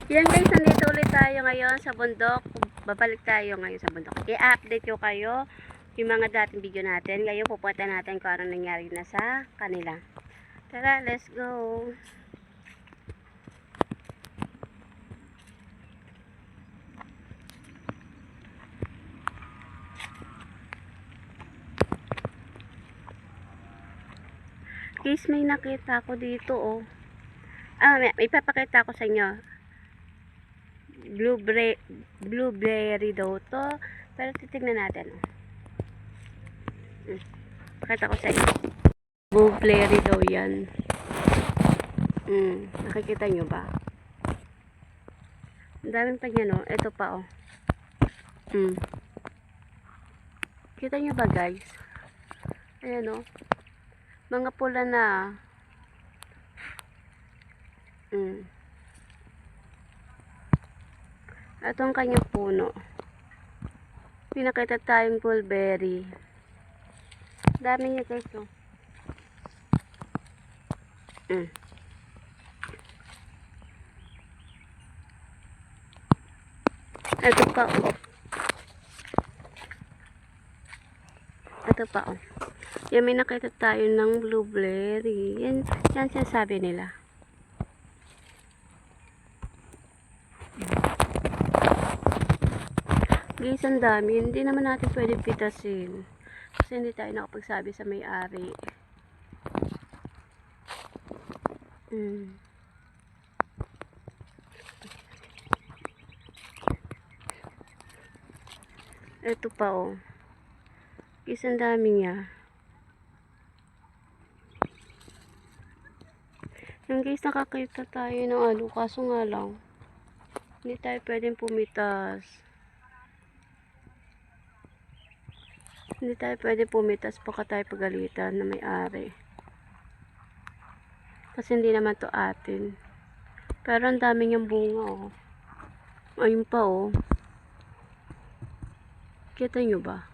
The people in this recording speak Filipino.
Yan guys, nandito ulit tayo ngayon sa bundok. Babalik tayo ngayon sa bundok. I-update ko kayo yung mga dating video natin. Ngayon pupunta natin kung ano nangyari na sa kanila. Tara, let's go. Guys, may nakita ko dito oh. May papakita ko sa inyo. Blueberry daw to. Pero titignan natin. Pakita ko sa inyo. Blueberry daw yan. Nakikita nyo ba? Ang daming tag yan, oh. Ito pa, oh. Kita nyo ba, guys? Ayan, oh. Mga pula na. Ito ang kanyang puno. Pinakita tayong blueberry. Dami niya, guys, oh. Ito pa, oh. Ito pa, oh. Yan, may nakita tayo ng blueberry. Yan sinasabi nila. Guys, ang dami. Hindi naman natin pwede pitasin. Kasi hindi tayo nakapagsabi sa may-ari. Ito pa, oh. Guys, ang dami niya. Yung guys, nakakita tayo ng ano. Kaso nga lang, hindi tayo pwedeng pumitas. Hindi tayo pwedeng pumitas. Baka tayo pagalitan na may-ari. Kasi hindi naman to atin. Pero ang dami niyang bunga, oh. Ayun pa, oh. Kita nyo ba?